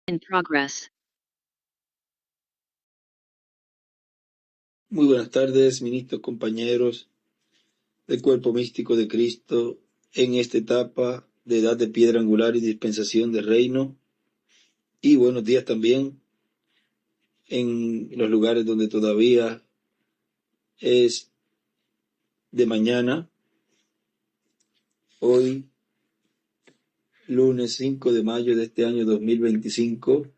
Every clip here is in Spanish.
In progress. Muy buenas tardes, ministros, compañeros del Cuerpo Místico de Cristo, en esta etapa de Edad de Piedra Angular y Dispensación del Reino. Y buenos días también en los lugares donde todavía es de mañana. Hoy, lunes 5 de mayo de este año 2025.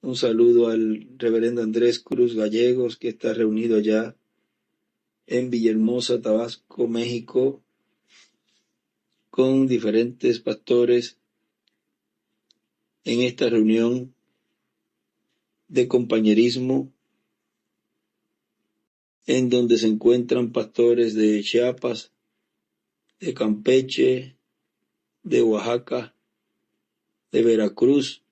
Un saludo al reverendo Andrés Cruz Gallegos, que está reunido allá en Villahermosa, Tabasco, México, con diferentes pastores en esta reunión de compañerismo, en donde se encuentran pastores de Chiapas, de Campeche, de Oaxaca, de Veracruz,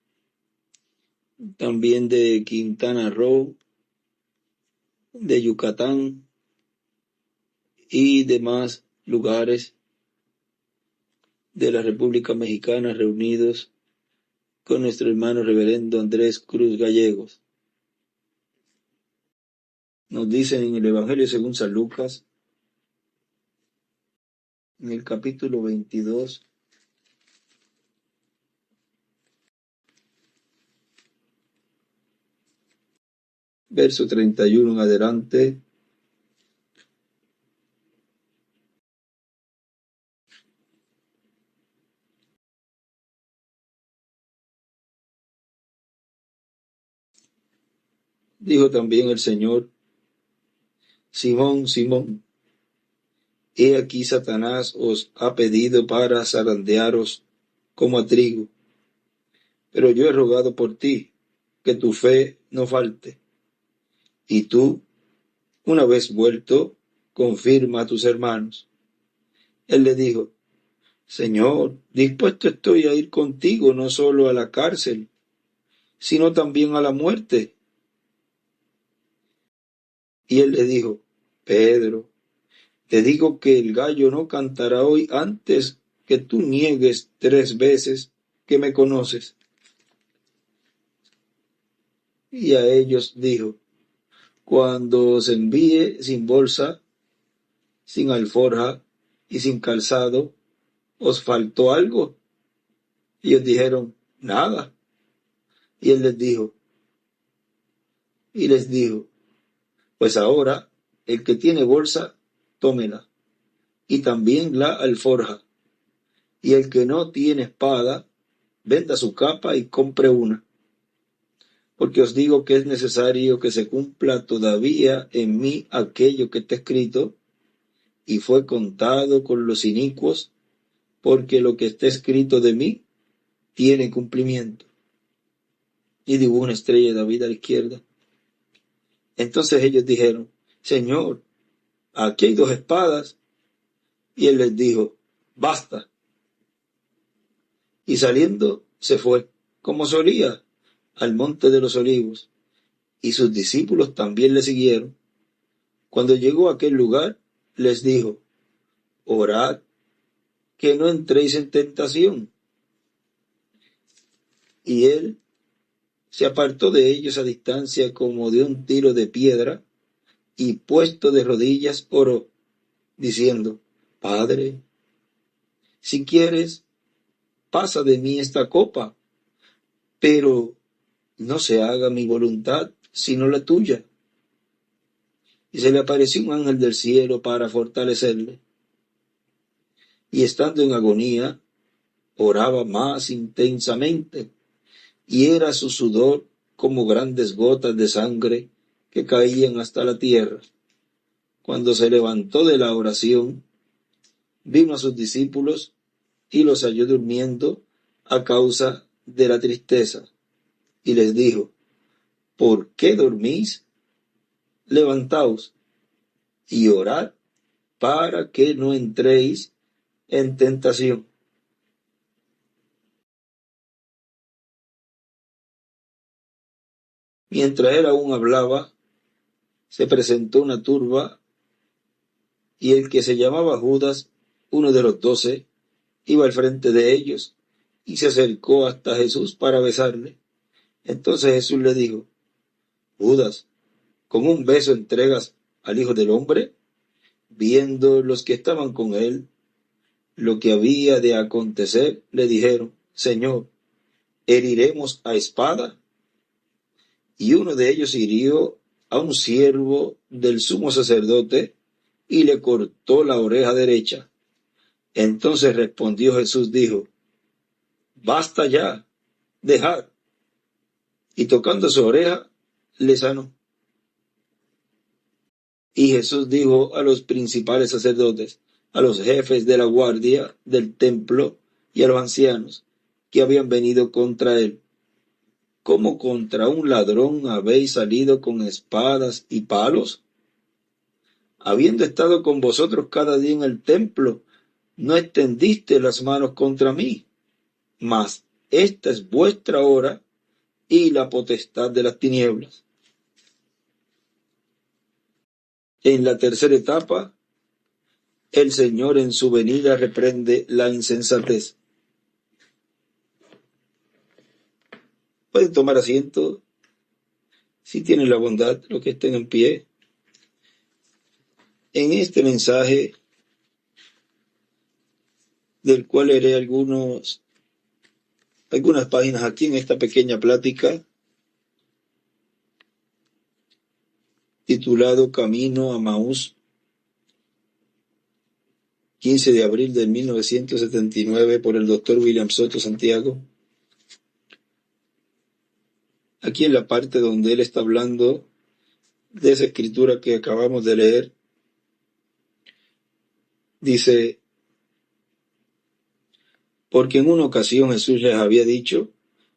también de Quintana Roo, de Yucatán y demás lugares de la República Mexicana, reunidos con nuestro hermano reverendo Andrés Cruz Gallegos. Nos dicen en el Evangelio según San Lucas, en el capítulo 22, verso 31 en adelante: dijo también el Señor: Simón, Simón, he aquí Satanás os ha pedido para zarandearos como a trigo, pero yo he rogado por ti, que tu fe no falte. Y tú, una vez vuelto, confirma a tus hermanos. Él le dijo: Señor, dispuesto estoy a ir contigo no solo a la cárcel, sino también a la muerte. Y él le dijo: Pedro, te digo que el gallo no cantará hoy antes que tú niegues 3 veces que me conoces. Y a ellos dijo: Cuando os envíe sin bolsa, sin alforja y sin calzado, ¿os faltó algo? Ellos dijeron: Nada. Y él les dijo: Pues ahora, el que tiene bolsa, tómela, y también la alforja. Y el que no tiene espada, venda su capa y compre una. Porque os digo que es necesario que se cumpla todavía en mí aquello que está escrito, y fue contado con los inicuos, porque lo que está escrito de mí tiene cumplimiento. Y dibujó una estrella de David a la izquierda. Entonces ellos dijeron: Señor, aquí hay 2 espadas. Y él les dijo: Basta. Y saliendo se fue, como solía, al monte de los olivos, y sus discípulos también le siguieron. Cuando llegó a aquel lugar, les dijo: Orad, que no entréis en tentación. Y él se apartó de ellos a distancia como de un tiro de piedra, y puesto de rodillas oró, diciendo: Padre, si quieres, pasa de mí esta copa, pero no se haga mi voluntad, sino la tuya. Y se le apareció un ángel del cielo para fortalecerle. Y estando en agonía, oraba más intensamente, y era su sudor como grandes gotas de sangre que caían hasta la tierra. Cuando se levantó de la oración, vino a sus discípulos y los halló durmiendo a causa de la tristeza. Y les dijo: ¿Por qué dormís? Levantaos y orad para que no entréis en tentación. Mientras él aún hablaba, se presentó una turba, y el que se llamaba Judas, uno de los 12, iba al frente de ellos, y se acercó hasta Jesús para besarle. Entonces Jesús le dijo: Judas, ¿con un beso entregas al Hijo del Hombre? Viendo los que estaban con él lo que había de acontecer, le dijeron: Señor, ¿heriremos a espada? Y uno de ellos hirió a un siervo del sumo sacerdote y le cortó la oreja derecha. Entonces respondió Jesús, dijo: Basta ya, dejad. Y tocando su oreja, le sanó. Y Jesús dijo a los principales sacerdotes, a los jefes de la guardia del templo y a los ancianos que habían venido contra él: ¿Cómo contra un ladrón habéis salido con espadas y palos? Habiendo estado con vosotros cada día en el templo, no extendiste las manos contra mí. Mas esta es vuestra hora y la potestad de las tinieblas. En la tercera etapa, el Señor en su venida reprende la insensatez. Pueden tomar asiento, si tienen la bondad, los que estén en pie. En este mensaje, del cual leeré algunas páginas aquí en esta pequeña plática, titulado Camino a Maús, 15 de abril de 1979, por el doctor William Soto Santiago. Aquí en la parte donde él está hablando de esa escritura que acabamos de leer, dice: porque en una ocasión Jesús les había dicho: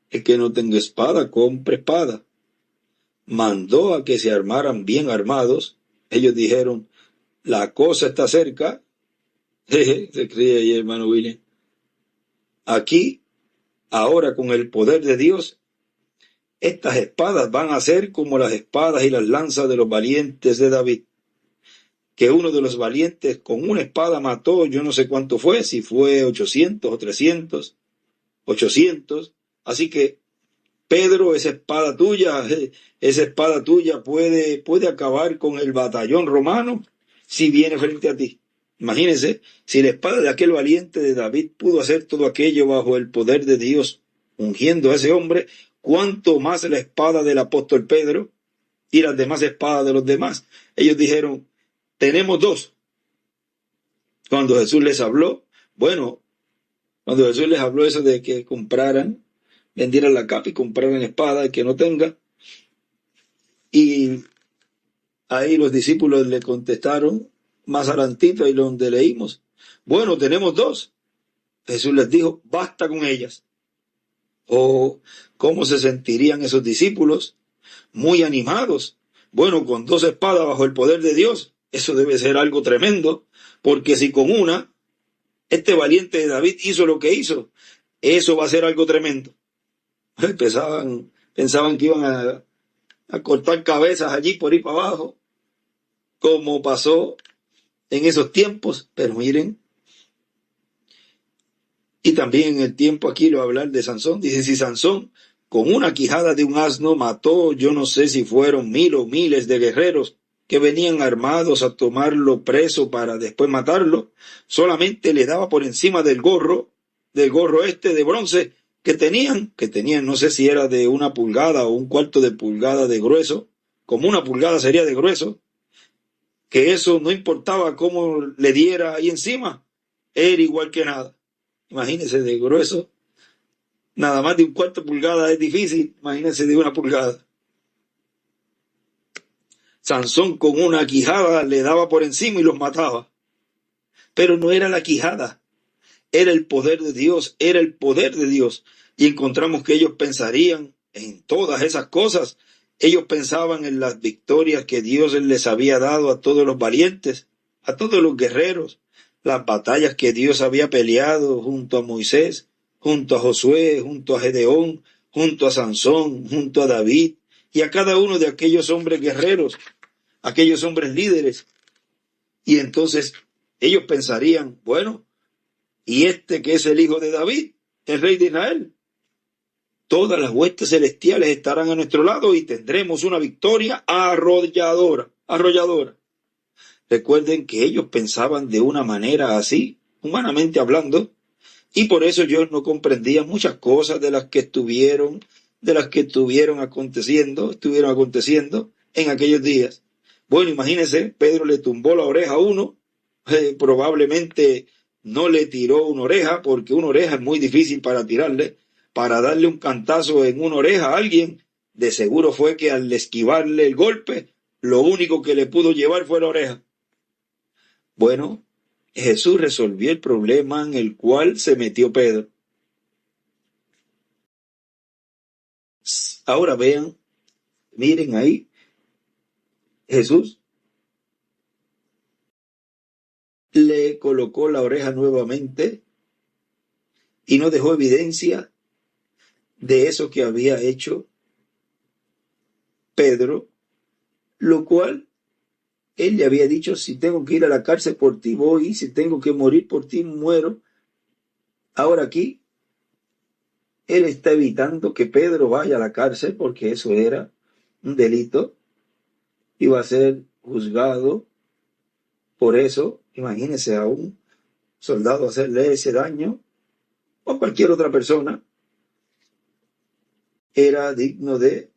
el que no tenga espada, compre espada. Mandó a que se armaran bien armados. Ellos dijeron: la cosa está cerca. Se ríe ahí, hermano William. Aquí, ahora, con el poder de Dios, estas espadas van a ser como las espadas y las lanzas de los valientes de David. Que uno de los valientes con una espada mató, yo no sé cuánto fue, si fue 800 o 300, 800. Así que, Pedro, esa espada tuya puede acabar con el batallón romano si viene frente a ti. Imagínense, si la espada de aquel valiente de David pudo hacer todo aquello bajo el poder de Dios, ungiendo a ese hombre, cuánto más la espada del apóstol Pedro y las demás espadas de los demás. Ellos dijeron: tenemos dos. Cuando Jesús les habló, cuando Jesús les habló eso de que vendieran la capa y compraran espada, el que no tenga. Y ahí los discípulos le contestaron, más adelantito, ahí donde leímos: bueno, tenemos dos. Jesús les dijo: basta con ellas. ¿Cómo se sentirían esos discípulos? Muy animados. Bueno, con dos espadas bajo el poder de Dios, eso debe ser algo tremendo, porque si con una, este valiente de David hizo lo que hizo, eso va a ser algo tremendo. Pensaban que iban a cortar cabezas allí por ir para abajo, como pasó en esos tiempos. Pero miren, y también en el tiempo aquí lo va a hablar de Sansón. Dice: si Sansón con una quijada de un asno mató, yo no sé si fueron 1000 o miles de guerreros que venían armados a tomarlo preso para después matarlo, solamente le daba por encima del gorro de bronce que tenían, no sé si era de 1 pulgada o 1/4 de pulgada de grueso, como 1 pulgada sería de grueso, que eso no importaba cómo le diera ahí encima, era igual que nada. Imagínense, de grueso, nada más de 1/4 pulgada es difícil, imagínense de 1 pulgada. Sansón con una quijada le daba por encima y los mataba. Pero no era la quijada, era el poder de Dios, Y encontramos que ellos pensarían en todas esas cosas. Ellos pensaban en las victorias que Dios les había dado a todos los valientes, a todos los guerreros, las batallas que Dios había peleado junto a Moisés, junto a Josué, junto a Gedeón, junto a Sansón, junto a David, y a cada uno de aquellos hombres guerreros, aquellos hombres líderes. Y entonces ellos pensarían: bueno, ¿y este que es el hijo de David? el Rey de Israel. Todas las huestes celestiales estarán a nuestro lado y tendremos una victoria arrolladora. Recuerden que ellos pensaban de una manera así, humanamente hablando, y por eso ellos no comprendían muchas cosas de las que estuvieron aconteciendo en aquellos días. Bueno, imagínense, Pedro le tumbó la oreja a uno, probablemente no le tiró una oreja, porque una oreja es muy difícil para tirarle, para darle un cantazo en una oreja a alguien, de seguro fue que al esquivarle el golpe, lo único que le pudo llevar fue la oreja. Bueno, Jesús resolvió el problema en el cual se metió Pedro. Ahora vean, miren ahí, Jesús le colocó la oreja nuevamente y no dejó evidencia de eso que había hecho Pedro, lo cual él le había dicho: si tengo que ir a la cárcel por ti voy, si tengo que morir por ti muero. Ahora aquí él está evitando que Pedro vaya a la cárcel, porque eso era un delito, iba a ser juzgado por eso. Imagínense a un soldado hacerle ese daño, o cualquier otra persona, era digno de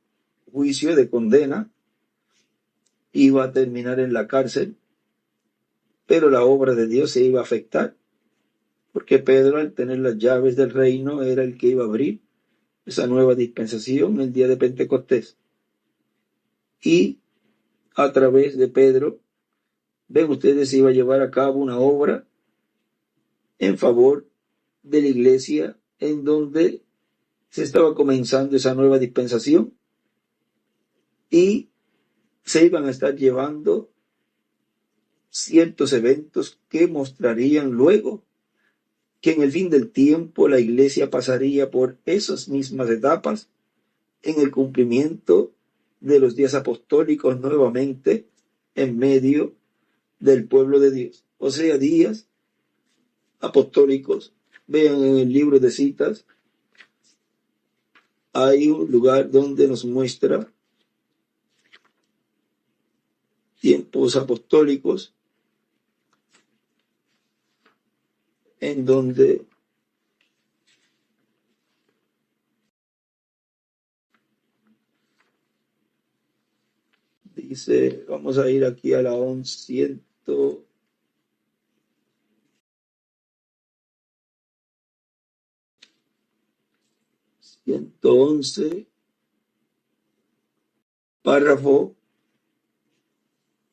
juicio, de condena, iba a terminar en la cárcel, pero la obra de Dios se iba a afectar, porque Pedro, al tener las llaves del reino, era el que iba a abrir esa nueva dispensación el día de Pentecostés. Y a través de Pedro, ven ustedes, se iba a llevar a cabo una obra en favor de la iglesia, en donde se estaba comenzando esa nueva dispensación y se iban a estar llevando ciertos eventos que mostrarían luego que en el fin del tiempo la iglesia pasaría por esas mismas etapas en el cumplimiento de los días apostólicos nuevamente en medio del pueblo de Dios. O sea, días apostólicos. Vean en el libro de citas, hay un lugar donde nos muestra tiempos apostólicos, en donde dice, vamos a ir aquí a la 111, párrafo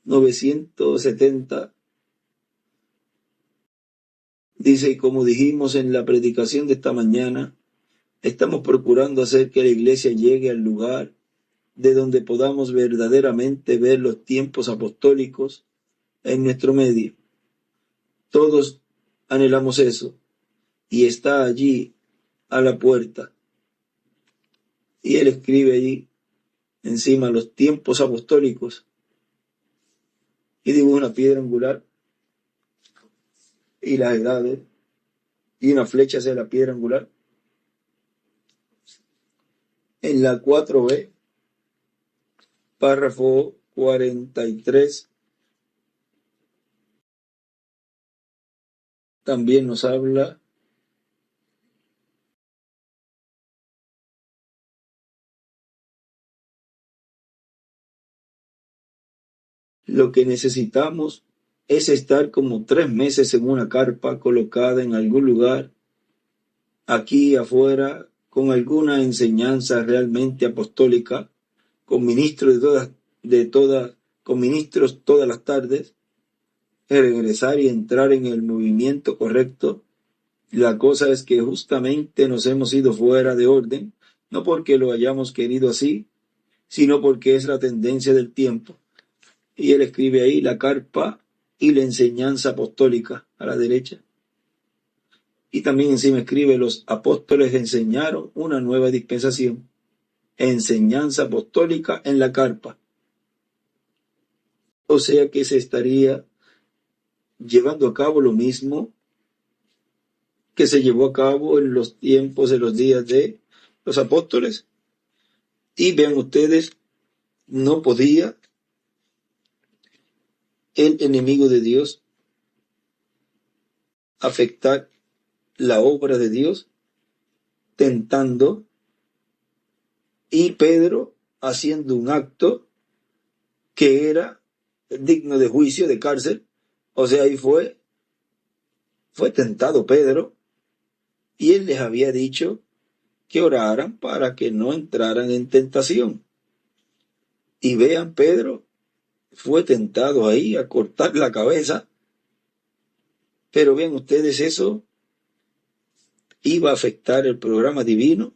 970, dice: y como dijimos en la predicación de esta mañana, estamos procurando hacer que la iglesia llegue al lugar de donde podamos verdaderamente ver los tiempos apostólicos en nuestro medio. Todos anhelamos eso, y está allí a la puerta. Y él escribe allí encima los tiempos apostólicos y dibuja una piedra angular y las edades y una flecha hacia la piedra angular. En la 4b, párrafo 43, también nos habla lo que necesitamos es estar como 3 meses en una carpa colocada en algún lugar, aquí afuera, con alguna enseñanza realmente apostólica, con ministros con ministros todas las tardes, regresar y entrar en el movimiento correcto. La cosa es que justamente nos hemos ido fuera de orden, no porque lo hayamos querido así, sino porque es la tendencia del tiempo. Y él escribe ahí la carpa y la enseñanza apostólica a la derecha. Y también encima escribe: los apóstoles enseñaron una nueva dispensación. Enseñanza apostólica en la carpa. O sea que se estaría llevando a cabo lo mismo que se llevó a cabo en los tiempos de los días de los apóstoles. Y vean ustedes, no podía el enemigo de Dios afectar la obra de Dios, tentando, y Pedro haciendo un acto que era digno de juicio, de cárcel. O sea, ahí fue tentado Pedro, y él les había dicho que oraran para que no entraran en tentación. Y vean, Pedro fue tentado ahí a cortar la cabeza, pero vean ustedes, eso iba a afectar el programa divino,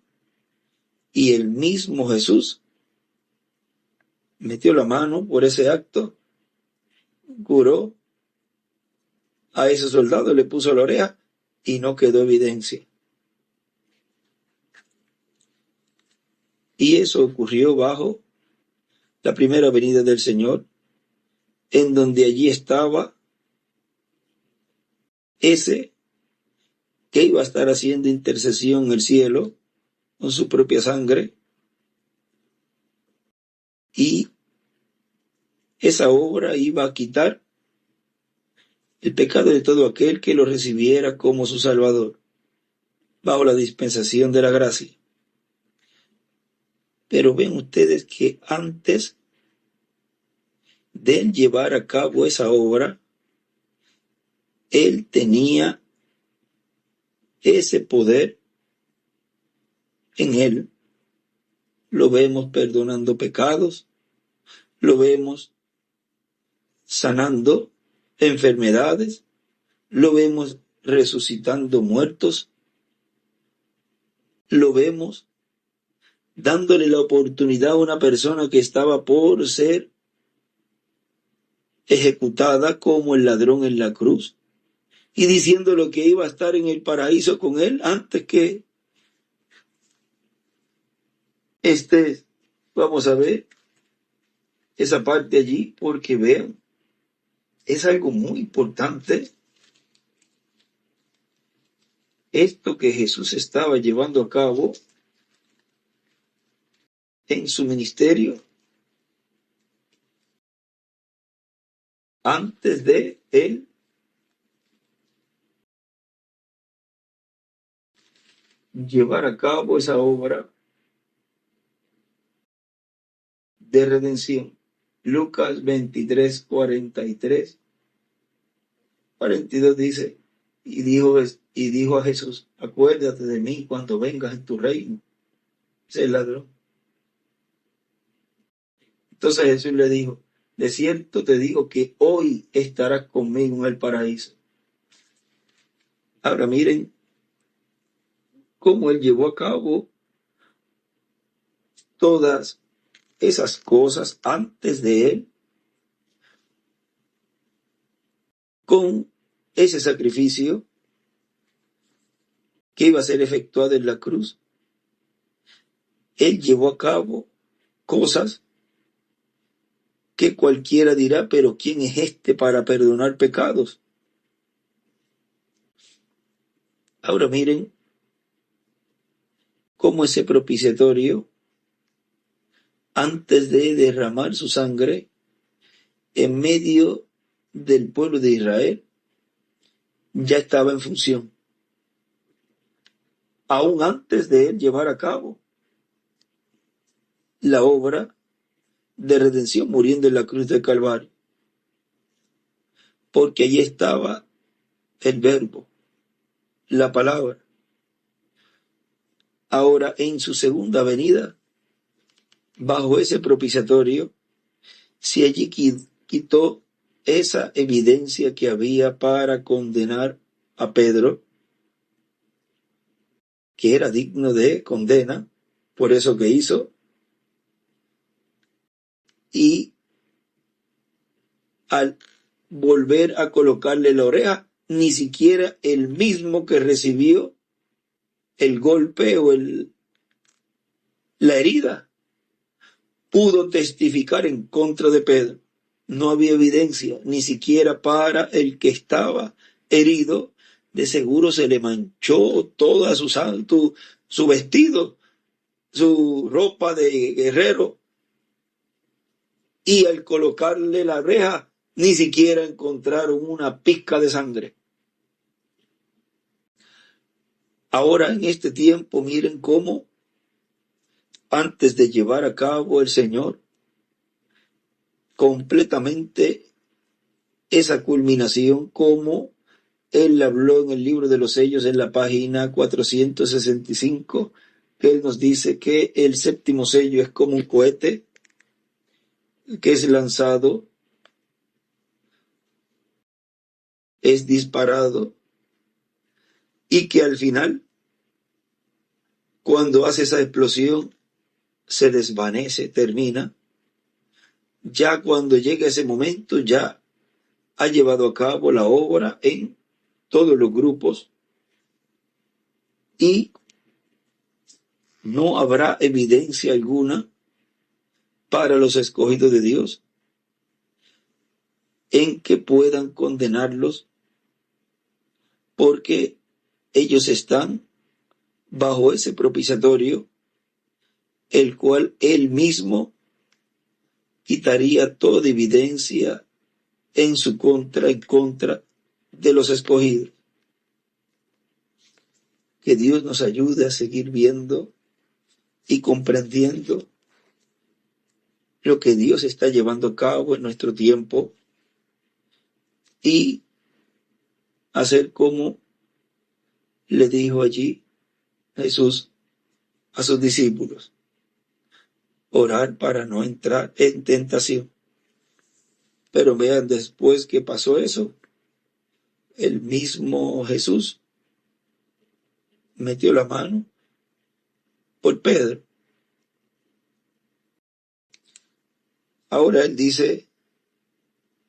y el mismo Jesús metió la mano por ese acto, curó a ese soldado, le puso la oreja y no quedó evidencia. Y eso ocurrió bajo la primera venida del Señor, en donde allí estaba ese que iba a estar haciendo intercesión en el cielo con su propia sangre, y esa obra iba a quitar el pecado de todo aquel que lo recibiera como su Salvador, bajo la dispensación de la gracia. Pero ven ustedes que antes de él llevar a cabo esa obra, él tenía ese poder en él. Lo vemos perdonando pecados, lo vemos sanando enfermedades, lo vemos resucitando muertos, lo vemos dándole la oportunidad a una persona que estaba por ser ejecutada como el ladrón en la cruz, y diciéndole que iba a estar en el paraíso con él antes que vamos a ver esa parte allí, porque vean, es algo muy importante esto que Jesús estaba llevando a cabo en su ministerio antes de él llevar a cabo esa obra de redención. Lucas 23, 43, 42 dice, y dijo a Jesús, acuérdate de mí cuando vengas en tu reino. Ese ladrón. Entonces Jesús le dijo, de cierto te digo que hoy estarás conmigo en el paraíso. Ahora miren cómo él llevó a cabo todas esas cosas antes de él, con ese sacrificio que iba a ser efectuado en la cruz. Él llevó a cabo cosas que cualquiera dirá, pero ¿quién es este para perdonar pecados? Ahora miren cómo ese propiciatorio, antes de derramar su sangre en medio del pueblo de Israel, ya estaba en función, aún antes de él llevar a cabo la obra de redención, muriendo en la cruz del Calvario, porque allí estaba el verbo, la palabra. Ahora, en su segunda venida, bajo ese propiciatorio, si allí quitó esa evidencia que había para condenar a Pedro, que era digno de condena por eso que hizo, y al volver a colocarle la oreja, ni siquiera el mismo que recibió el golpe o la herida pudo testificar en contra de Pedro. No había evidencia, ni siquiera para el que estaba herido, de seguro se le manchó toda su vestido, su ropa de guerrero, y al colocarle la reja, ni siquiera encontraron una pizca de sangre. Ahora en este tiempo, miren cómo antes de llevar a cabo el Señor completamente esa culminación, como Él habló en el libro de los sellos en la página 465, que Él nos dice que el séptimo sello es como un cohete que es lanzado, es disparado, y que al final, cuando hace esa explosión, se desvanece, termina. Ya cuando llega ese momento, ya ha llevado a cabo la obra en todos los grupos y no habrá evidencia alguna para los escogidos de Dios en que puedan condenarlos, porque ellos están bajo ese propiciatorio, el cual Él mismo quitaría toda evidencia en su contra, en contra de los escogidos. Que Dios nos ayude a seguir viendo y comprendiendo lo que Dios está llevando a cabo en nuestro tiempo y hacer como le dijo allí Jesús a sus discípulos: orar para no entrar en tentación. Pero vean, después que pasó eso, el mismo Jesús metió la mano por Pedro. Ahora él dice,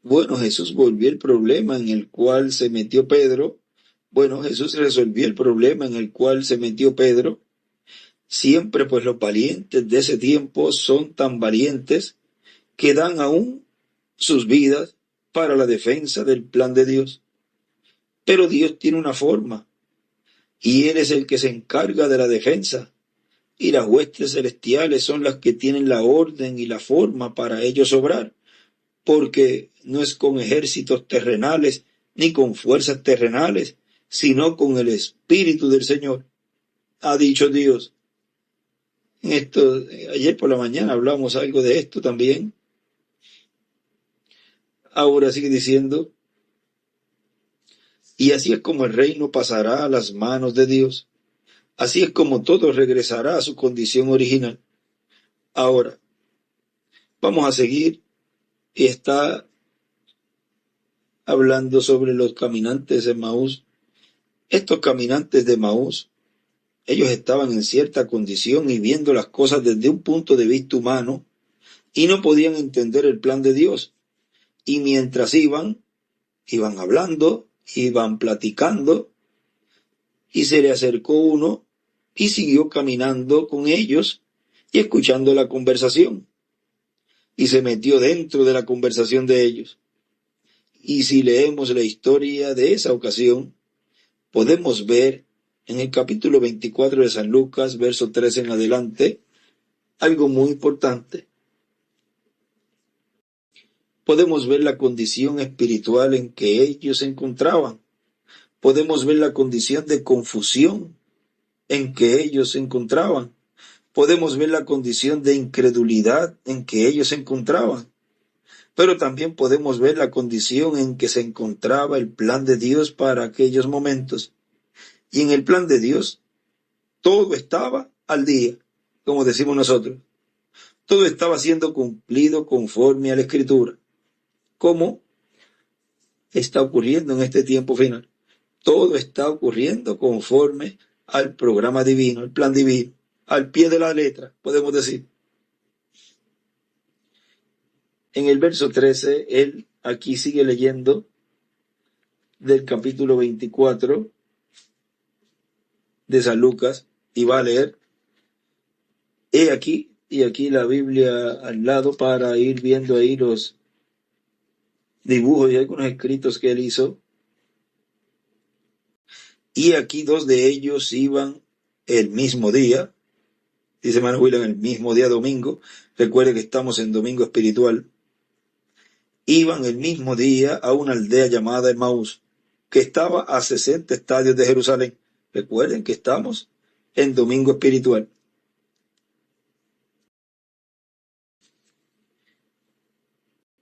bueno, Jesús volvió el problema en el cual se metió Pedro. Bueno, Jesús resolvió el problema en el cual se metió Pedro. Siempre pues los valientes de ese tiempo son tan valientes que dan aún sus vidas para la defensa del plan de Dios. Pero Dios tiene una forma, y Él es el que se encarga de la defensa, y las huestes celestiales son las que tienen la orden y la forma para ellos obrar, porque no es con ejércitos terrenales ni con fuerzas terrenales, sino con el Espíritu del Señor, ha dicho Dios. Ayer por la mañana hablamos algo de esto también. Ahora sigue diciendo, y así es como el reino pasará a las manos de Dios. Así es como todo regresará a su condición original. Ahora, vamos a seguir, y está hablando sobre los caminantes de Emaús. Estos caminantes de Emaús, ellos estaban en cierta condición y viendo las cosas desde un punto de vista humano, y no podían entender el plan de Dios. Y mientras iban hablando, iban platicando, y se le acercó uno y siguió caminando con ellos y escuchando la conversación, y se metió dentro de la conversación de ellos. Y si leemos la historia de esa ocasión, podemos ver en el capítulo 24 de San Lucas, verso 13 en adelante, algo muy importante. Podemos ver la condición espiritual en que ellos se encontraban. Podemos ver la condición de confusión en que ellos se encontraban. Podemos ver la condición de incredulidad en que ellos se encontraban. Pero también podemos ver la condición en que se encontraba el plan de Dios para aquellos momentos. Y en el plan de Dios, todo estaba al día, como decimos nosotros. Todo estaba siendo cumplido conforme a la Escritura, como está ocurriendo en este tiempo final. Todo está ocurriendo conforme al programa divino, al plan divino, al pie de la letra, podemos decir. En el verso 13, él aquí sigue leyendo del capítulo 24 de San Lucas, y va a leer, he aquí, y aquí la Biblia al lado para ir viendo ahí los dibujos y algunos escritos que él hizo. y aquí dos de ellos iban el mismo día, dice hermano William, el mismo día domingo. Recuerde que estamos en domingo espiritual. Iban el mismo día a una aldea llamada Emaús, que estaba a 60 estadios de Jerusalén. Recuerden que estamos en domingo espiritual.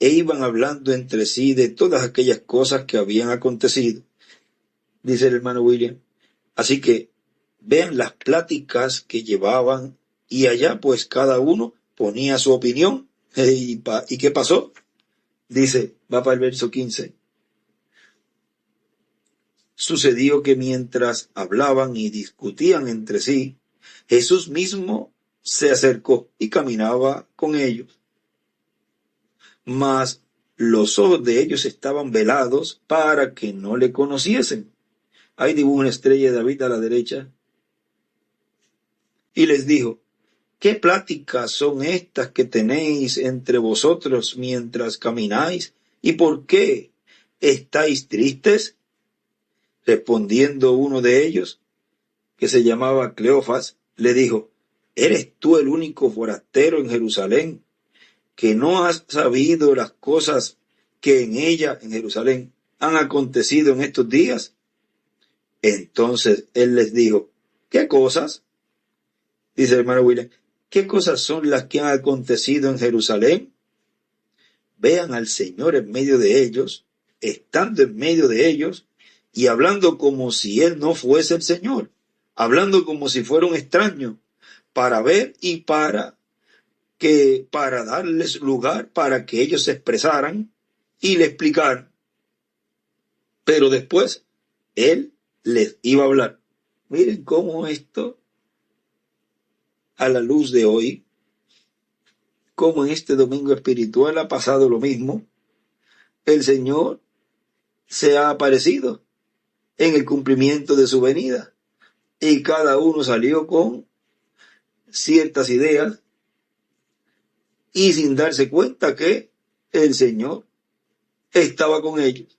E iban hablando entre sí de todas aquellas cosas que habían acontecido, dice el hermano William. Así que vean las pláticas que llevaban, y allá pues cada uno ponía su opinión. ¿Y qué pasó? Dice, va para el verso 15. Sucedió que mientras hablaban y discutían entre sí, Jesús mismo se acercó y caminaba con ellos. Mas los ojos de ellos estaban velados para que no le conociesen. Ahí dibuja una estrella de David a la derecha. Y les dijo, ¿qué pláticas son estas que tenéis entre vosotros mientras camináis? ¿Y por qué estáis tristes? Respondiendo uno de ellos, que se llamaba Cleofas, le dijo, ¿eres tú el único forastero en Jerusalén, que no has sabido las cosas que en ella, en Jerusalén, han acontecido en estos días? Entonces él les dijo, ¿qué cosas? Dice el hermano William, ¿qué cosas son las que han acontecido en Jerusalén? Vean al Señor en medio de ellos, estando en medio de ellos, y hablando como si Él no fuese el Señor, hablando como si fuera un extraño, para ver y para darles lugar para que ellos se expresaran y le explicaran. Pero después Él les iba a hablar. Miren cómo esto, a la luz de hoy, como en este domingo espiritual ha pasado lo mismo. El Señor se ha aparecido en el cumplimiento de su venida, y cada uno salió con ciertas ideas y sin darse cuenta que el Señor estaba con ellos.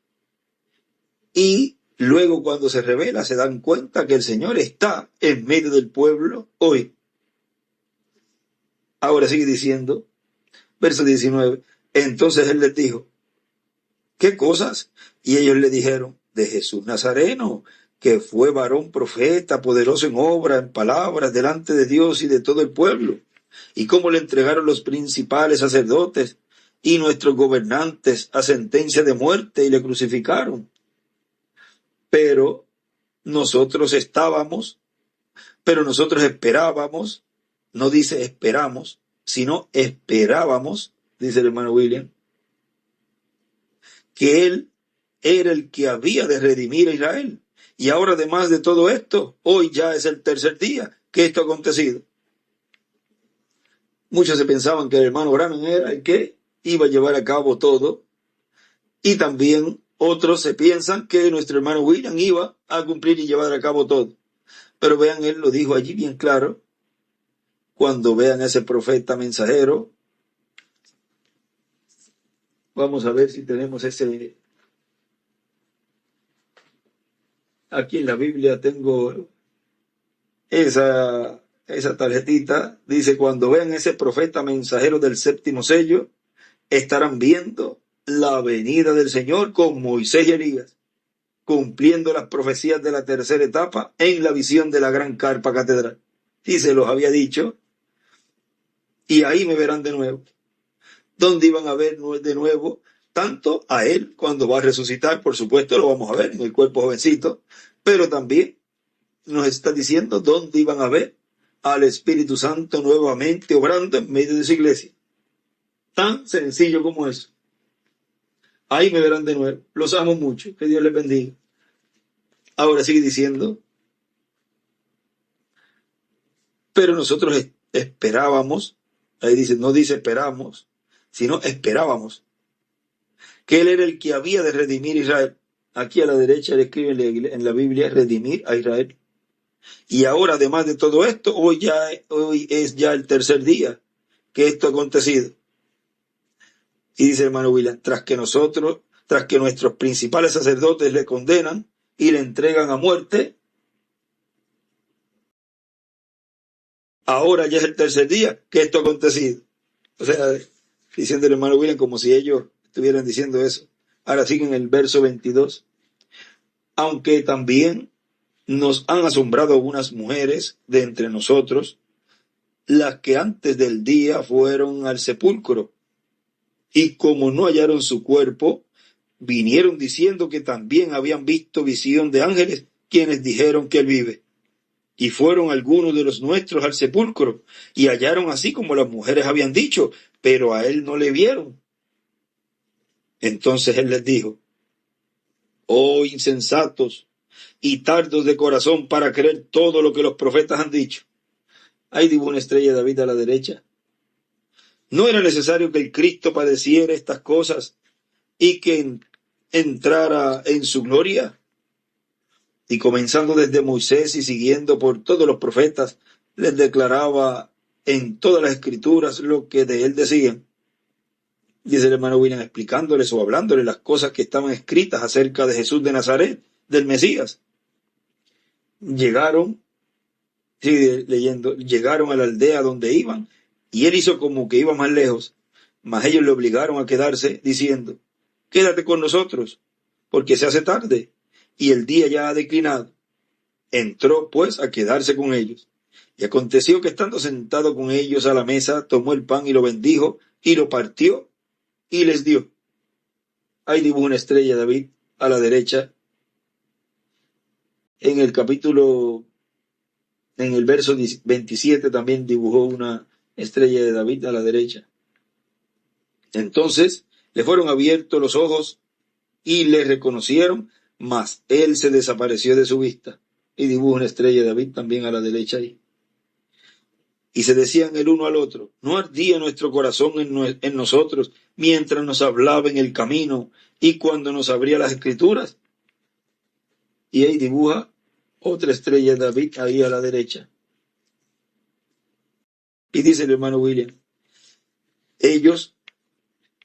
Y luego, cuando se revela, se dan cuenta que el Señor está en medio del pueblo hoy. Ahora sigue diciendo, verso 19, entonces Él les dijo, ¿qué cosas? Y ellos le dijeron, de Jesús Nazareno, que fue varón profeta, poderoso en obra, en palabras, delante de Dios y de todo el pueblo, y cómo le entregaron los principales sacerdotes y nuestros gobernantes a sentencia de muerte y le crucificaron. Pero nosotros esperábamos, no dice esperamos, sino esperábamos, dice el hermano William, que Él era el que había de redimir a Israel. Y ahora, además de todo esto, hoy ya es el tercer día que esto ha acontecido. Muchos se pensaban que el hermano Branham era el que iba a llevar a cabo todo, y también otros se piensan que nuestro hermano William iba a cumplir y llevar a cabo todo. Pero vean, él lo dijo allí bien claro. Cuando vean a ese profeta mensajero, vamos a ver si tenemos ese. Aquí en la Biblia tengo esa tarjetita. Dice, cuando vean ese profeta mensajero del séptimo sello, estarán viendo la venida del Señor con Moisés y Elías, cumpliendo las profecías de la tercera etapa en la visión de la gran carpa catedral. Y se los había dicho, y ahí me verán de nuevo. ¿Dónde iban a ver de nuevo? Tanto a Él cuando va a resucitar, por supuesto, lo vamos a ver en el cuerpo jovencito, pero también nos está diciendo dónde iban a ver al Espíritu Santo nuevamente obrando en medio de su iglesia. Tan sencillo como eso. Ahí me verán de nuevo. Los amo mucho. Que Dios les bendiga. Ahora sigue diciendo, pero nosotros esperábamos, ahí dice, no dice esperamos, sino esperábamos, que Él era el que había de redimir a Israel. Aquí a la derecha le escribe en la Biblia, redimir a Israel. Y ahora, además de todo esto, hoy es ya el tercer día que esto ha acontecido. Y dice hermano William, tras que nuestros principales sacerdotes le condenan y le entregan a muerte, ahora ya es el tercer día que esto ha acontecido. O sea, diciendo el hermano William como si ellos estuvieran diciendo eso. Ahora sigue en el verso 22. Aunque también nos han asombrado algunas mujeres de entre nosotros, las que antes del día fueron al sepulcro, y como no hallaron su cuerpo, vinieron diciendo que también habían visto visión de ángeles, quienes dijeron que él vive. Y fueron algunos de los nuestros al sepulcro, y hallaron así como las mujeres habían dicho, pero a él no le vieron. Entonces él les dijo: oh insensatos y tardos de corazón para creer todo lo que los profetas han dicho. Ahí dibuja una estrella de David a la derecha. ¿No era necesario que el Cristo padeciera estas cosas y que entrara en su gloria? Y comenzando desde Moisés y siguiendo por todos los profetas, les declaraba en todas las escrituras lo que de él decían. Dice el hermano William, explicándoles o hablándoles las cosas que estaban escritas acerca de Jesús de Nazaret, del Mesías. Llegaron, sigue leyendo, llegaron a la aldea donde iban, y él hizo como que iba más lejos, mas ellos le obligaron a quedarse, diciendo: quédate con nosotros, porque se hace tarde, y el día ya ha declinado. Entró pues a quedarse con ellos. Y aconteció que estando sentado con ellos a la mesa, tomó el pan y lo bendijo, y lo partió, y les dio. Ahí dibuja una estrella de David a la derecha. En el verso 27 también dibujó una estrella de David a la derecha. Entonces le fueron abiertos los ojos y le reconocieron, mas él se desapareció de su vista. Y dibuja una estrella de David también a la derecha ahí. Y se decían el uno al otro: ¿no ardía nuestro corazón en nosotros mientras nos hablaba en el camino y cuando nos abría las escrituras? Y ahí dibuja otra estrella de David ahí a la derecha. Y dice el hermano William: ellos,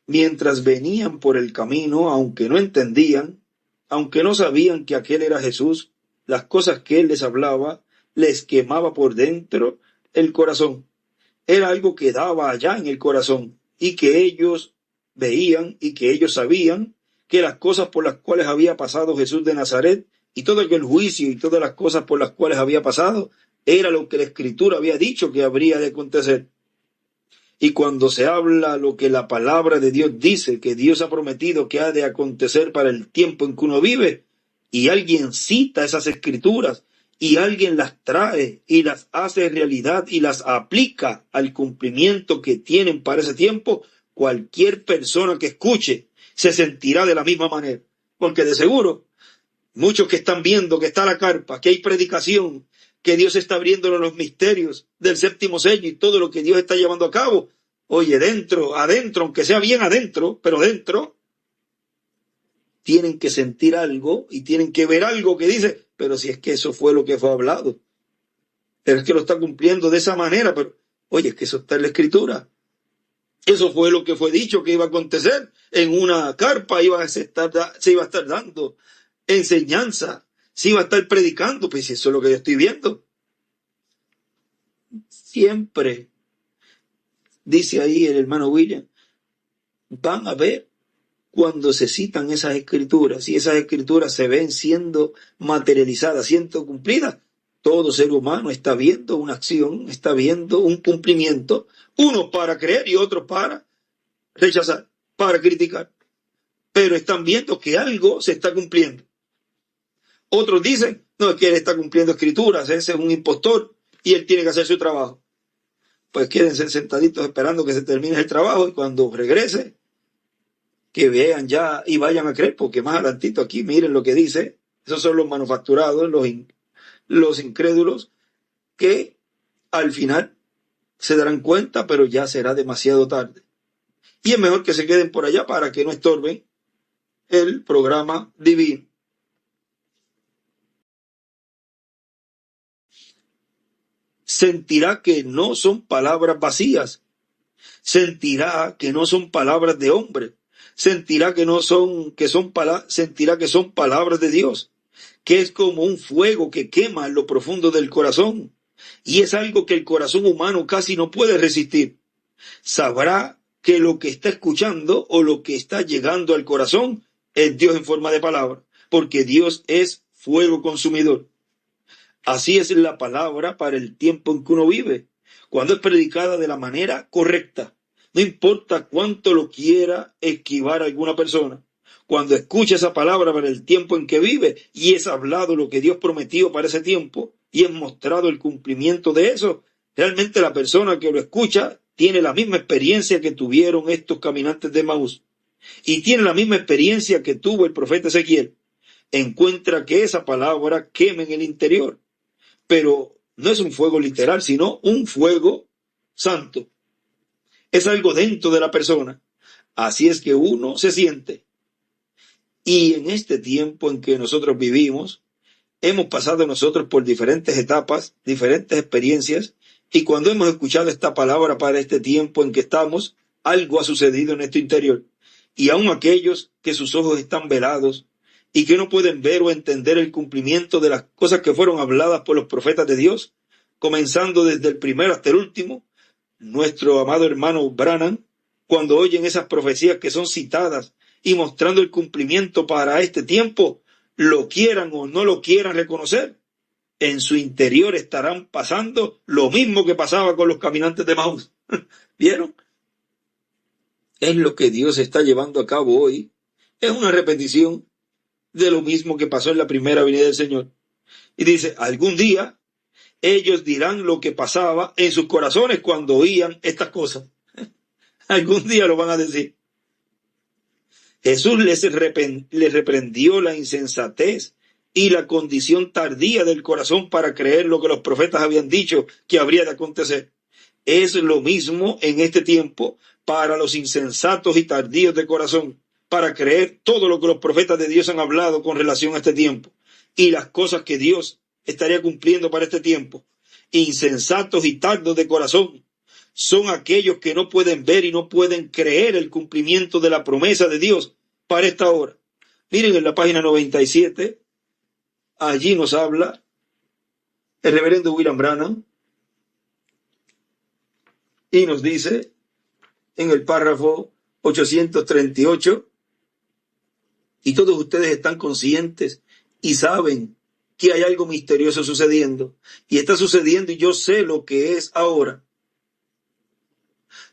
mientras venían por el camino, aunque no entendían, aunque no sabían que aquel era Jesús, las cosas que él les hablaba les quemaba por dentro el corazón. Era algo que daba allá en el corazón, y que ellos veían y que ellos sabían que las cosas por las cuales había pasado Jesús de Nazaret, y todo el juicio y todas las cosas por las cuales había pasado, era lo que la Escritura había dicho que habría de acontecer. Y cuando se habla lo que la palabra de Dios dice, que Dios ha prometido que ha de acontecer para el tiempo en que uno vive, y alguien cita esas escrituras, y alguien las trae y las hace realidad y las aplica al cumplimiento que tienen para ese tiempo, cualquier persona que escuche se sentirá de la misma manera. Porque de seguro, muchos que están viendo que está la carpa, que hay predicación, que Dios está abriéndole los misterios del séptimo sello y todo lo que Dios está llevando a cabo, oye, adentro, aunque sea bien adentro, pero dentro, tienen que sentir algo y tienen que ver algo que dice: pero si es que eso fue lo que fue hablado, pero es que lo está cumpliendo de esa manera, pero oye, es que eso está en la Escritura. Eso fue lo que fue dicho que iba a acontecer. En una carpa se iba a estar dando enseñanza, se iba a estar predicando. Pues eso es lo que yo estoy viendo. Siempre, dice ahí el hermano William, van a ver cuando se citan esas escrituras, y esas escrituras se ven siendo materializadas, siendo cumplidas. Todo ser humano está viendo una acción, está viendo un cumplimiento, unos para creer y otros para rechazar, para criticar. Pero están viendo que algo se está cumpliendo. Otros dicen: no, es que él está cumpliendo escrituras, ese es un impostor y él tiene que hacer su trabajo. Pues quédense sentaditos esperando que se termine el trabajo, y cuando regrese, que vean ya y vayan a creer, porque más adelantito aquí miren lo que dice. Esos son los manufacturados, los incrédulos, que al final se darán cuenta, pero ya será demasiado tarde. Y es mejor que se queden por allá para que no estorben el programa divino. Sentirá que no son palabras vacías, sentirá que no son palabras de hombre, sentirá que son palabras de Dios, que es como un fuego que quema en lo profundo del corazón, y es algo que el corazón humano casi no puede resistir. Sabrá que lo que está escuchando o lo que está llegando al corazón es Dios en forma de palabra, porque Dios es fuego consumidor. Así es la palabra para el tiempo en que uno vive, cuando es predicada de la manera correcta. No importa cuánto lo quiera esquivar alguna persona. Cuando escucha esa palabra para el tiempo en que vive y es hablado lo que Dios prometió para ese tiempo y es mostrado el cumplimiento de eso, realmente la persona que lo escucha tiene la misma experiencia que tuvieron estos caminantes de Emaús y tiene la misma experiencia que tuvo el profeta Ezequiel. Encuentra que esa palabra quema en el interior, pero no es un fuego literal, sino un fuego santo. Es algo dentro de la persona. Así es que uno se siente. Y en este tiempo en que nosotros vivimos, hemos pasado nosotros por diferentes etapas, diferentes experiencias, y cuando hemos escuchado esta palabra para este tiempo en que estamos, algo ha sucedido en nuestro interior. Y aun aquellos que sus ojos están velados y que no pueden ver o entender el cumplimiento de las cosas que fueron habladas por los profetas de Dios, comenzando desde el primero hasta el último, nuestro amado hermano Branham, cuando oyen esas profecías que son citadas y mostrando el cumplimiento para este tiempo, lo quieran o no lo quieran reconocer, en su interior estarán pasando lo mismo que pasaba con los caminantes de Emaús. ¿Vieron? Es lo que Dios está llevando a cabo hoy. Es una repetición de lo mismo que pasó en la primera venida del Señor. Y dice, algún día ellos dirán lo que pasaba en sus corazones cuando oían estas cosas. Algún día lo van a decir. Jesús les reprendió la insensatez y la condición tardía del corazón para creer lo que los profetas habían dicho que habría de acontecer. Es lo mismo en este tiempo para los insensatos y tardíos de corazón, para creer todo lo que los profetas de Dios han hablado con relación a este tiempo y las cosas que Dios estaría cumpliendo para este tiempo. Insensatos y tardos de corazón son aquellos que no pueden ver y no pueden creer el cumplimiento de la promesa de Dios para esta hora. Miren en la página 97, allí nos habla el reverendo William Branham y nos dice en el párrafo 838, y todos ustedes están conscientes y saben que hay algo misterioso sucediendo, y está sucediendo y yo sé lo que es ahora.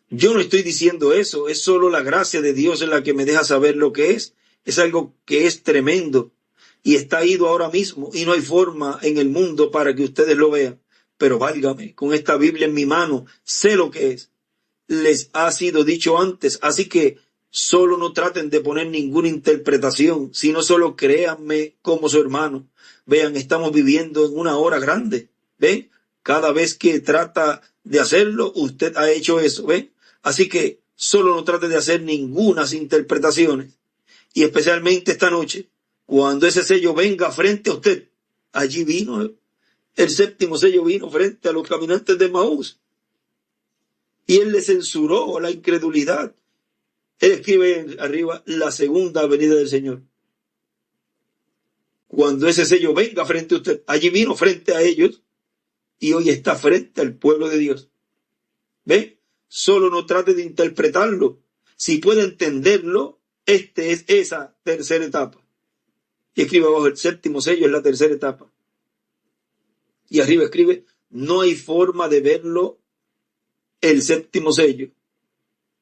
Yo no estoy diciendo eso, es solo la gracia de Dios en la que me deja saber lo que es. Es algo que es tremendo y está ido ahora mismo y no hay forma en el mundo para que ustedes lo vean. Pero válgame, con esta Biblia en mi mano, sé lo que es. Les ha sido dicho antes, así que solo no traten de poner ninguna interpretación, sino solo créanme como su hermano. Vean, estamos viviendo en una hora grande. ¿Ven? Cada vez que trata de hacerlo, usted ha hecho eso. ¿Ven? Así que solo no trate de hacer ningunas interpretaciones. Y especialmente esta noche, cuando ese sello venga frente a usted, allí vino, el séptimo sello vino frente a los caminantes de Emaús. Y él le censuró la incredulidad. Él escribe arriba, la segunda venida del Señor. Cuando ese sello venga frente a usted, allí vino frente a ellos y hoy está frente al pueblo de Dios. ¿Ve? Solo no trate de interpretarlo. Si puede entenderlo, es esa tercera etapa. Y escribe abajo, el séptimo sello es la tercera etapa. Y arriba escribe, no hay forma de verlo el séptimo sello,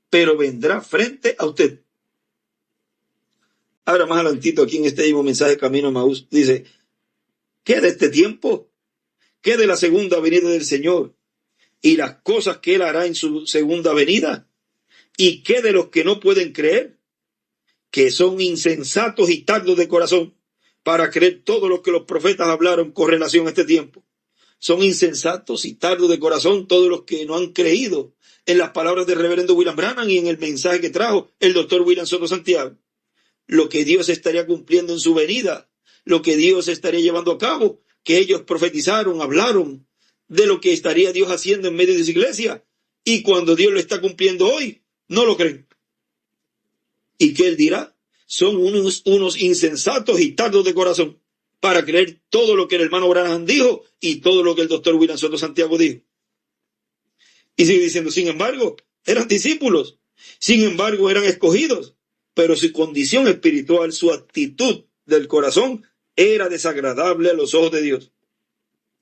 pero vendrá frente a usted. Ahora más adelantito aquí en este mismo mensaje Camino a Emaús, dice, ¿qué de este tiempo? ¿Qué de la segunda venida del Señor? Y las cosas que Él hará en su segunda venida. ¿Y qué de los que no pueden creer? Que son insensatos y tardos de corazón para creer todo lo que los profetas hablaron con relación a este tiempo. Son insensatos y tardos de corazón todos los que no han creído en las palabras del reverendo William Branham y en el mensaje que trajo el doctor William Soto Santiago. Lo que Dios estaría cumpliendo en su venida, lo que Dios estaría llevando a cabo, que ellos profetizaron, hablaron de lo que estaría Dios haciendo en medio de su iglesia, y cuando Dios lo está cumpliendo hoy, no lo creen. ¿Y qué Él dirá? Son unos insensatos y tardos de corazón para creer todo lo que el hermano Branham dijo y todo lo que el doctor William Soto Santiago dijo. Y sigue diciendo, sin embargo, eran discípulos, sin embargo, eran escogidos, pero su condición espiritual, su actitud del corazón, era desagradable a los ojos de Dios.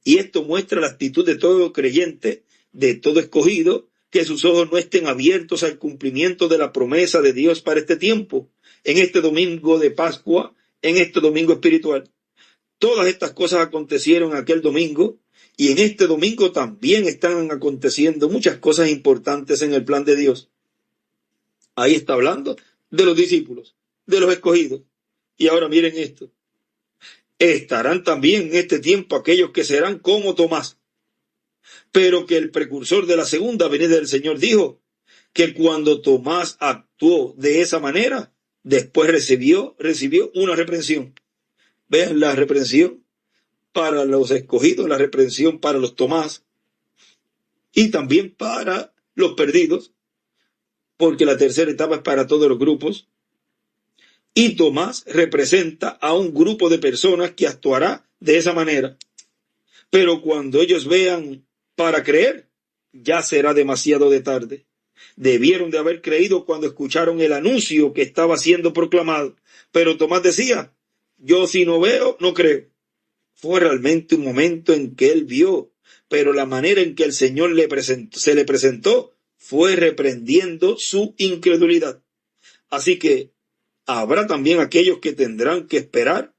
Y esto muestra la actitud de todo creyente, de todo escogido, que sus ojos no estén abiertos al cumplimiento de la promesa de Dios para este tiempo, en este domingo de Pascua, en este domingo espiritual. Todas estas cosas acontecieron aquel domingo, y en este domingo también están aconteciendo muchas cosas importantes en el plan de Dios. Ahí está hablando de los discípulos, de los escogidos. Y ahora miren esto. Estarán también en este tiempo aquellos que serán como Tomás. Pero que el precursor de la segunda venida del Señor dijo que cuando Tomás actuó de esa manera, después recibió una reprensión. Vean la reprensión para los escogidos, la reprensión para los Tomás y también para los perdidos, porque la tercera etapa es para todos los grupos. Y Tomás representa a un grupo de personas que actuará de esa manera. Pero cuando ellos vean para creer, ya será demasiado de tarde. Debieron de haber creído cuando escucharon el anuncio que estaba siendo proclamado. Pero Tomás decía, yo si no veo, no creo. Fue realmente un momento en que él vio, pero la manera en que el Señor se le presentó fue reprendiendo su incredulidad. Así que habrá también aquellos que tendrán que esperar,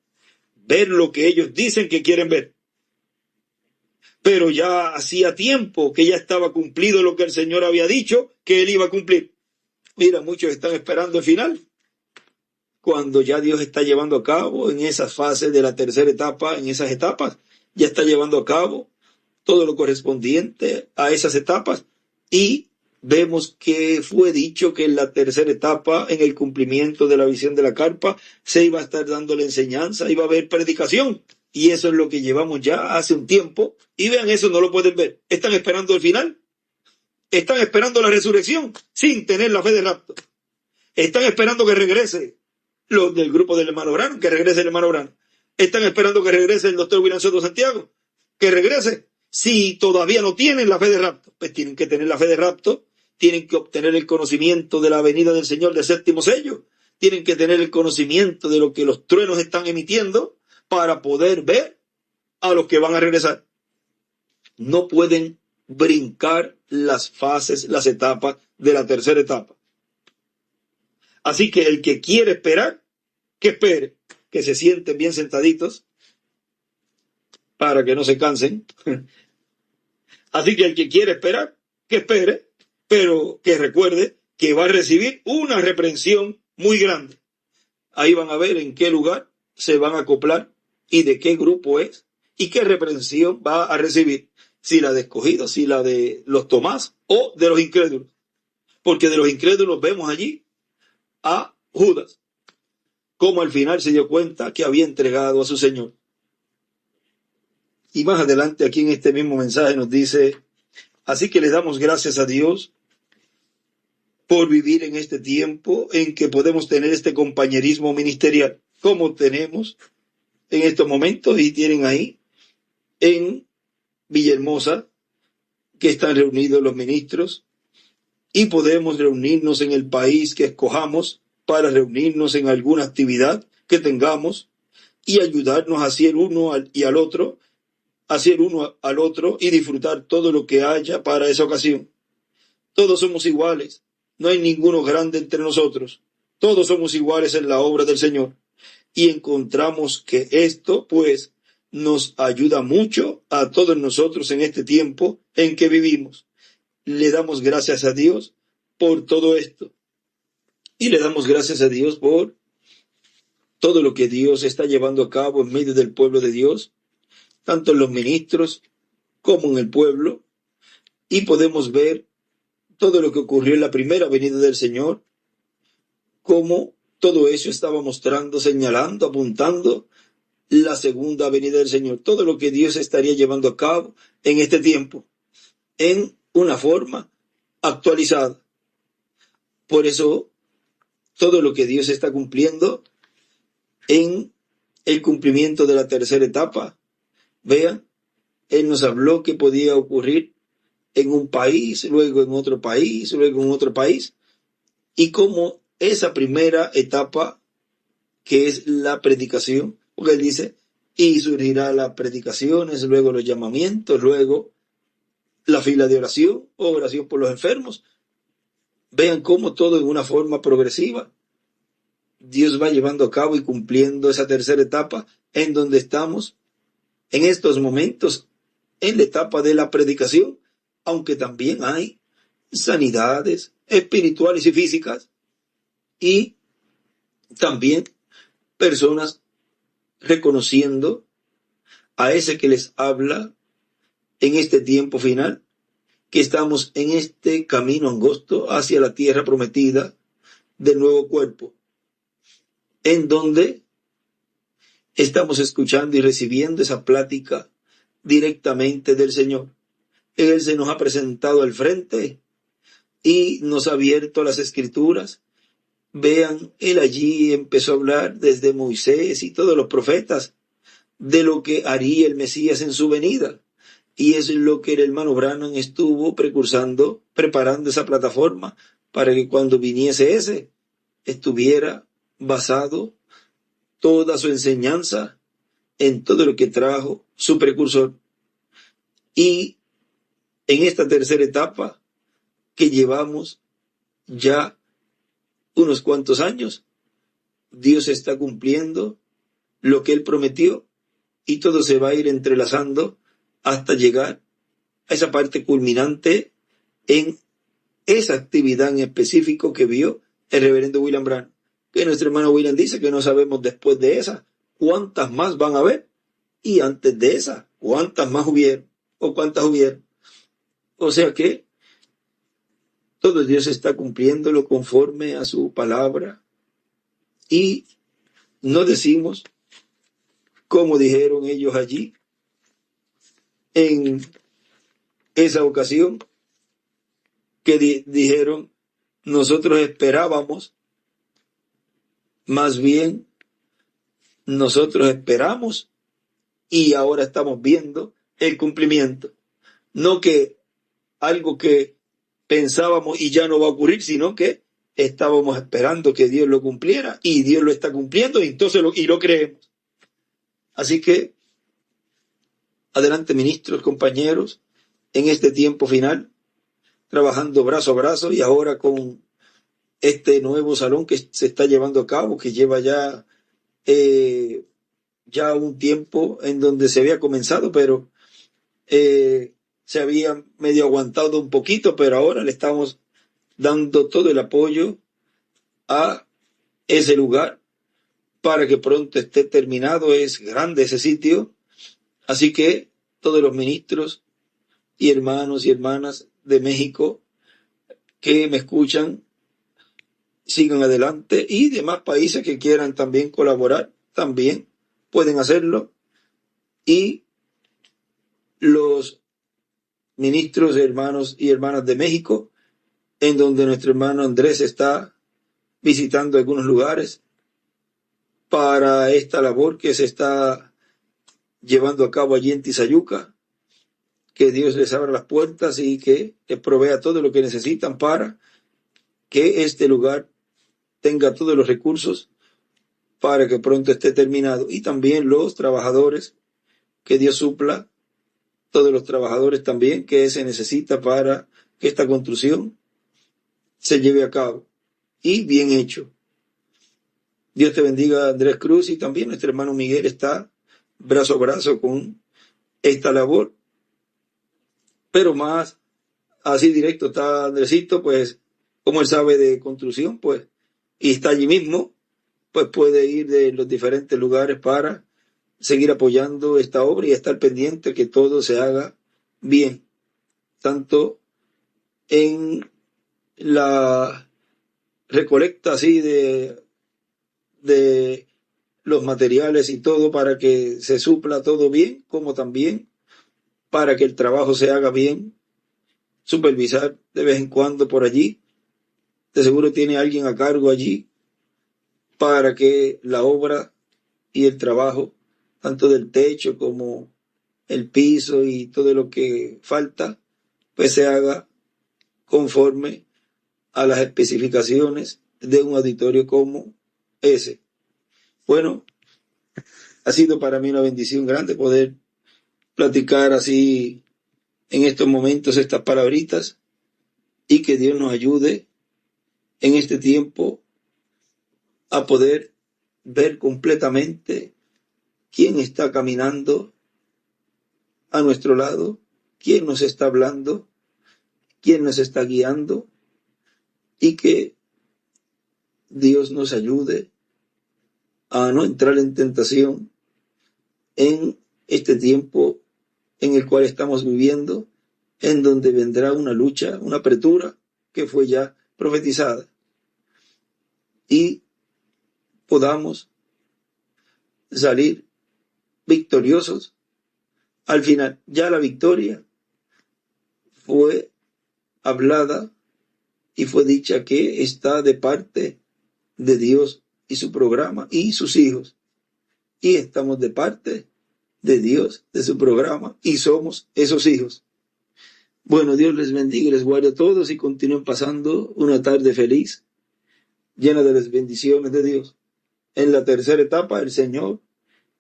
ver lo que ellos dicen que quieren ver. Pero ya hacía tiempo que ya estaba cumplido lo que el Señor había dicho que Él iba a cumplir. Mira, muchos están esperando el final, cuando ya Dios está llevando a cabo en esas fases de la tercera etapa, en esas etapas, ya está llevando a cabo todo lo correspondiente a esas etapas y vemos que fue dicho que en la tercera etapa, en el cumplimiento de la visión de la carpa, se iba a estar dando la enseñanza, iba a haber predicación. Y eso es lo que llevamos ya hace un tiempo. Y vean, eso no lo pueden ver. Están esperando el final. Están esperando la resurrección sin tener la fe de rapto. Están esperando que regrese los del grupo del hermano Branham, que regrese el hermano Branham. Están esperando que regrese el doctor William Soto Santiago, que regrese. Si todavía no tienen la fe de rapto, pues tienen que tener la fe de rapto. Tienen que obtener el conocimiento de la venida del Señor del séptimo sello. Tienen que tener el conocimiento de lo que los truenos están emitiendo para poder ver a los que van a regresar. No pueden brincar las fases, las etapas de la tercera etapa. Así que el que quiere esperar, que espere, que se sienten bien sentaditos para que no se cansen. Así que el que quiere esperar, que espere, pero que recuerde que va a recibir una reprensión muy grande. Ahí van a ver en qué lugar se van a acoplar y de qué grupo es y qué reprensión va a recibir. Si la de escogidos, si la de los Tomás o de los incrédulos. Porque de los incrédulos vemos allí a Judas, como al final se dio cuenta que había entregado a su Señor. Y más adelante aquí en este mismo mensaje nos dice, así que le damos gracias a Dios por vivir en este tiempo en que podemos tener este compañerismo ministerial, como tenemos en estos momentos, y tienen ahí en Villahermosa, que están reunidos los ministros, y podemos reunirnos en el país que escojamos para reunirnos en alguna actividad que tengamos y ayudarnos a hacer uno al otro y disfrutar todo lo que haya para esa ocasión. Todos somos iguales, no hay ninguno grande entre nosotros, todos somos iguales en la obra del Señor. Y encontramos que esto, pues, nos ayuda mucho a todos nosotros en este tiempo en que vivimos. Le damos gracias a Dios por todo esto. Y le damos gracias a Dios por todo lo que Dios está llevando a cabo en medio del pueblo de Dios, tanto en los ministros como en el pueblo. Y podemos ver todo lo que ocurrió en la primera venida del Señor, cómo todo eso estaba mostrando, señalando, apuntando la segunda venida del Señor. Todo lo que Dios estaría llevando a cabo en este tiempo, en una forma actualizada. Por eso, todo lo que Dios está cumpliendo en el cumplimiento de la tercera etapa. Vean, Él nos habló que podía ocurrir en un país, luego en otro país, luego en otro país, y como esa primera etapa, que es la predicación, porque Él dice, y surgirá las predicaciones, luego los llamamientos, luego la fila de oración, o oración por los enfermos. Vean cómo todo en una forma progresiva. Dios va llevando a cabo y cumpliendo esa tercera etapa en donde estamos en estos momentos, en la etapa de la predicación, aunque también hay sanidades espirituales y físicas y también personas reconociendo a ese que les habla en este tiempo final, que estamos en este camino angosto hacia la tierra prometida del nuevo cuerpo, en donde estamos escuchando y recibiendo esa plática directamente del Señor. Él se nos ha presentado al frente y nos ha abierto las escrituras. Vean, Él allí empezó a hablar desde Moisés y todos los profetas de lo que haría el Mesías en su venida. Y es lo que el hermano Branham estuvo precursando, preparando esa plataforma para que cuando viniese ese, estuviera basado toda su enseñanza en todo lo que trajo su precursor. Y en esta tercera etapa que llevamos ya unos cuantos años, Dios está cumpliendo lo que Él prometió y todo se va a ir entrelazando hasta llegar a esa parte culminante en esa actividad en específico que vio el reverendo William Branham, que nuestro hermano William dice que no sabemos después de esa cuántas más van a haber, y antes de esa cuántas más hubieron o cuántas hubieron. O sea que todo Dios está cumpliéndolo conforme a su palabra, y no decimos, como dijeron ellos allí en esa ocasión, que dijeron, nosotros esperábamos, más bien nosotros esperamos y ahora estamos viendo el cumplimiento. No que algo que pensábamos y ya no va a ocurrir, sino que estábamos esperando que Dios lo cumpliera y Dios lo está cumpliendo, y entonces lo creemos. Así que adelante, ministros, compañeros, en este tiempo final, trabajando brazo a brazo, y ahora con este nuevo salón que se está llevando a cabo, que lleva ya un tiempo en donde se había comenzado, pero se había medio aguantado un poquito, pero ahora le estamos dando todo el apoyo a ese lugar para que pronto esté terminado. Es grande ese sitio, así que todos los ministros y hermanos y hermanas de México que me escuchan, sigan adelante, y demás países que quieran también colaborar, también pueden hacerlo. Y los ministros, hermanos y hermanas de México, en donde nuestro hermano Andrés está visitando algunos lugares para esta labor que se está llevando a cabo allí en Tizayuca, que Dios les abra las puertas y que les provea todo lo que necesitan para que este lugar tenga todos los recursos para que pronto esté terminado. Y también los trabajadores, que Dios supla todos los trabajadores también que se necesita para que esta construcción se lleve a cabo y bien hecho. Dios te bendiga, Andrés Cruz, y también nuestro hermano Miguel está brazo a brazo con esta labor, pero más así directo está Andresito, pues como él sabe de construcción, pues, y está allí mismo, pues puede ir de los diferentes lugares para seguir apoyando esta obra y estar pendiente que todo se haga bien, tanto en la recolecta así de los materiales y todo para que se supla todo bien, como también para que el trabajo se haga bien, supervisar de vez en cuando por allí. De seguro tiene alguien a cargo allí para que la obra y el trabajo, tanto del techo como el piso y todo lo que falta, pues se haga conforme a las especificaciones de un auditorio como ese. Bueno, ha sido para mí una bendición grande poder platicar así en estos momentos estas palabritas y que Dios nos ayude en este tiempo a poder ver completamente quién está caminando a nuestro lado, quién nos está hablando, quién nos está guiando, y que Dios nos ayude a no entrar en tentación en este tiempo en el cual estamos viviendo, en donde vendrá una lucha, una apertura que fue ya profetizada, y podamos salir victoriosos al final. Ya la victoria fue hablada y fue dicha que está de parte de Dios y su programa y sus hijos. Y estamos de parte de Dios, de su programa, y somos esos hijos. Bueno, Dios les bendiga y les guarde a todos y continúen pasando una tarde feliz, llena de las bendiciones de Dios. En la tercera etapa, el Señor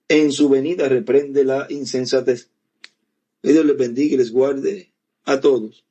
en su venida reprende la insensatez. Que Dios les bendiga y les guarde a todos.